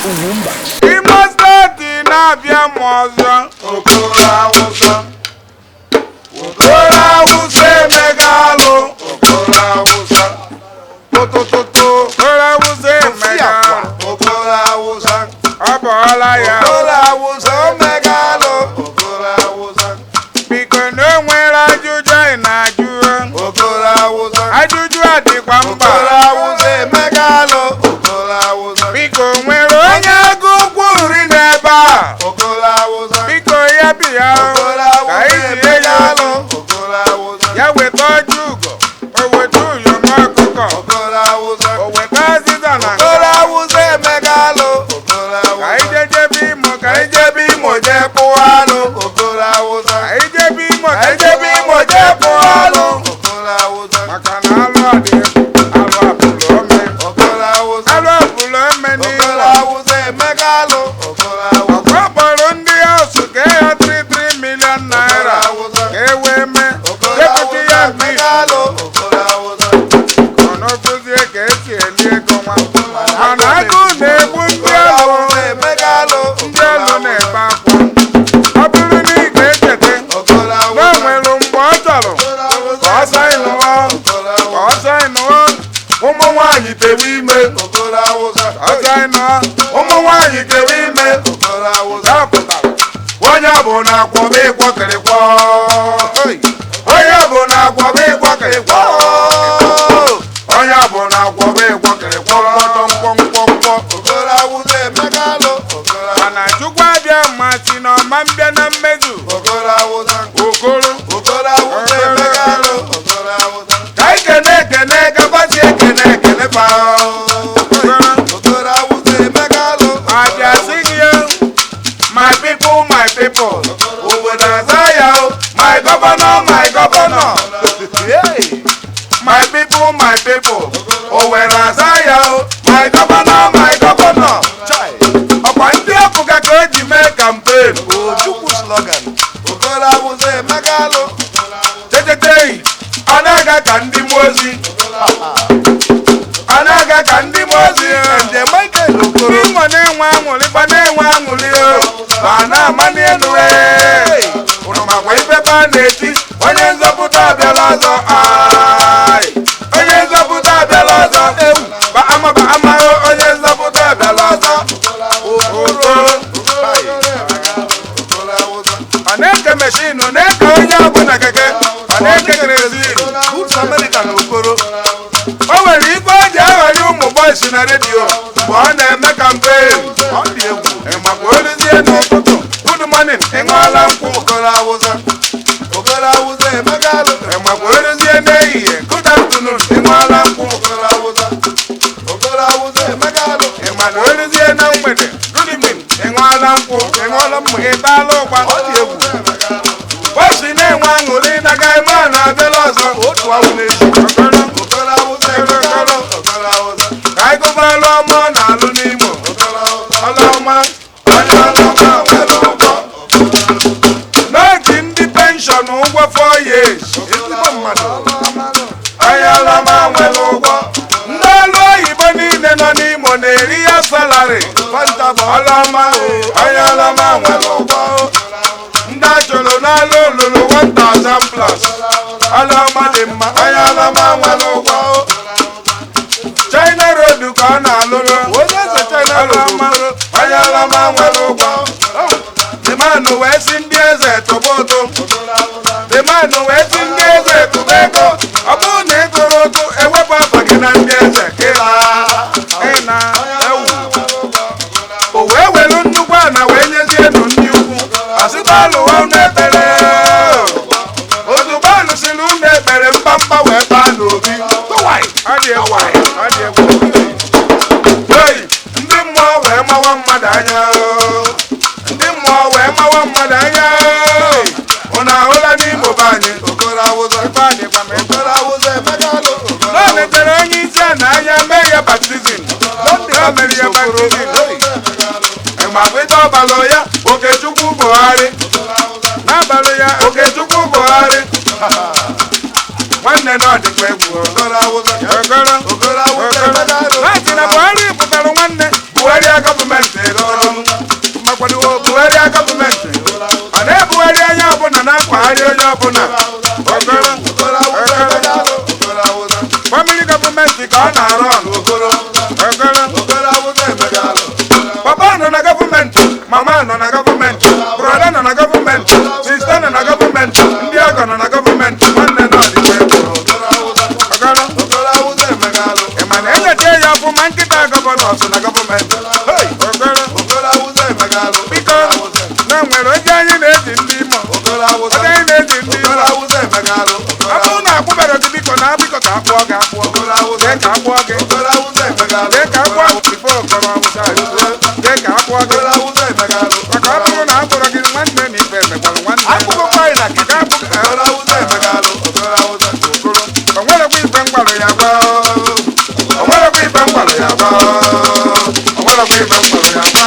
Imo steeti na-abịa m ọzọ. Okoro Awụsa emega alụ. Okoro Awụsa totototo. Okoro Awụsa emega alụ. Okoro Awụsa ọ bụọla ya. Okoro Awụsa emega alụ. Okoro Awụsa biko na o nwere ajụjụ ị na-ajụ. Okoro Awụsa ajụjụ adịkwa mkpa. Okoro Awụsa emega alụ. Okoro Awụsa biko nwere onye agụ ụkwụ nri n'ebe a. Okoro Awụsa biko ya bịa ka iji ya alụ. Okoro Awụsa ya weta ọjị ugo, o weta uyom ọkụkọ. Okoro Awụsa o weta azịza na nkụ. Okoro Awụsa emega alụ. Okoro Awụsa ka ijejebe Imo, ka ijebe Imo jee kpụwa alụ. Okoro Awụsa ka ijebe Imo, ka ijebe Imo jee kpụwa alụ. Okoro Awụsa maka na alụ adị egwu, alụ abụlụ ome. Okoro Awụsa alụ abụlụ ome n'Imo. Okoro Awụsa emega alụ. Okoro Awụsa ọ kpọrọ ndị ọsụ ka ya 33 million naira ka e wee mee deputy ya emega alụ. Okoro Awụsa ọ n'okuzie ka esi eli ego nwa mana agụụ na-egbu ndị ọlụ. Emega alụ ndị ọlụ na-ebe akwa. Ọ bụrụ na ị ga-echeta na o nwere mgbe ọ chọrọ ka ọ saịnụọ ụmụ nwaanyị tewe ime. Okoro Awụsa ọ saịnụọ ụmụ nwaanyị tewe ime. Okoro Awụsa ya pụtara onye bụ na akwọba ịkwọkịrịkwọ. Onye bụ na akwọba ịkwọkịrịkwọ. Onye bụ na akwọba ịkwọkịrịkwọ mkpọmkpọmkpọmkpọ. Okoro Awụsa emega alụ. Mana Chukwu abịa mmasị na ọma mbịa na mmezu. Okoro Awụsa Okoro Awụsa emega alụ. Okoro Awụsa ka ikene ekene gabasi ekene ekene pa. Okoro Awụsa emega alụ. Abịa sị gị my people, my people. Obodo Azaya my governor, my governor. My people, my people. Obodo Azaya my governor, my governor. Ọkwa ndị ọkụga ka o ji mee campaign. Chukwu slogan. Okoro Awụsa emega alụ. Teteteyi ọ na-aga ka ndị mmụọ ozi. Ọ na-aga ka ndị mmụọ ozi. Ịnwa na-enwe aṅụrị, gba na-enwe aṅụrị ma na-amani elu. Ụnụ makwa ife ba na-eti onye nzọpụta abịala ọzọ. Onye nzọpụta abịala ọzọ. Ba ama onye nzọpụta abịala ọzọ. Ọ na-eke meshin, ọ na-eke onye ọbụla keke, ọ na-eke kerezin. O nwere ife o ji aghọrị ụmụ bọysi na redio mgbe ọ na-eme kampen. Makwa oluzie n'ụtụtụ good morning ịṅụọla nkwụ. Okoro Awụsa emega alụ. Makwa oluzie n'ehihie good afternoon ịṅụọla nkwụ. Okoro Awụsa emega alụ. Makwa oluzie na mgbede good evening ịṅụọla nkwụ. Ịtaala ụkwa. Bọysi na-enwe aṅụrị na ga-eme a na-abịala ọzọ. Otu awụ n'echi. Okoro Awụsa emega alụ. Ka anyị gụbalụ ọma ọ na-alụ n'Imo. Ọlọma onye ọlọma nwere ụgwọ. N'oge ndị penshọn ụgwọ 4 years. Onye ọlọma nwere ụgwọ. Ndị ọrụ oyibo niile nọ n'Imo na-eri ya salari. Ọlọma onye ọlọma nwere ụgwọ. Ndị achọrọ n'alụ olulu 1000 plus. Ọlọma dị mma. Onye ọlọma nwere ụgwọ. China road ka ọ na-alụrụ. Onye ọlọma nwere ụgwọ. Dịmanụ wee si ndị eze tụba ụtụ. Dịmanụ wee si ndị eze tụba ego. Ọ bụrụ na ị gụrụ ụtụ ewepụ afa gị na ndị eze ka ịna ewu. O wee welu nnukwu ana wee nyezie nụ ndị ukwu. Asịta alụwa unu ekpere. Ozugbo alụsịrị unu ekpere mkpamkpa wee baa n'obi. Ọ dị egwu. Ndị mmụọ wee mawa mmadụ anya. Ndị mmụọ wee mawa mmadụ anya. Ụnụ ahụla n'Imo be anyị. Okoro Awụsa emega alụ. Na o letere onye isi a n'anya mee ya baptizim. O mere ya baptizim. Ịmakwịta ọbalụ ya Okechukwu Buhari. N'abalị ya Okechukwu Buhari. Nwanne na ọ dịkwa egwu. Okoro Awụsa emega alụ. Na Buhari pụtara nwanne Buhari ya gọọmenti ọbụla family gọọmenti ka ọ na-arụ papa nọ na gọọmenti mama nọ na gọọmenti brọda nọ na gọọmenti sista nọ na gọọmenti ndị ọgọ nọ na gọọmenti nwanne nọ dị mana enyecha ya ọfụma nkịta gọvanọ so na gọọmenti biko na nwere oge anyị na-eji ndị Imo oge anyị na-eji ndị Imo ọ bụrụ na akwụbere gị biko na biko ka akpụọ gị dee ka akpụọ gị dee ka akpụọ bifo okporo Awụsa dee ka akpụọ gị maka ọ bụrụ na akpụrụ gị nwanne na ife emekwara nwanne akpụkọkwa anyị na kaka akpụkọ o nwerekwa ife mgbalụ ya gba o nwerekwa ife mgbalụ ya gba o nwerekwa ife mgbalụ ya gba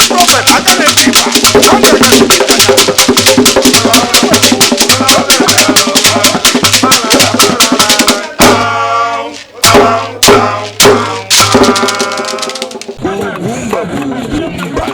Prophet, I can't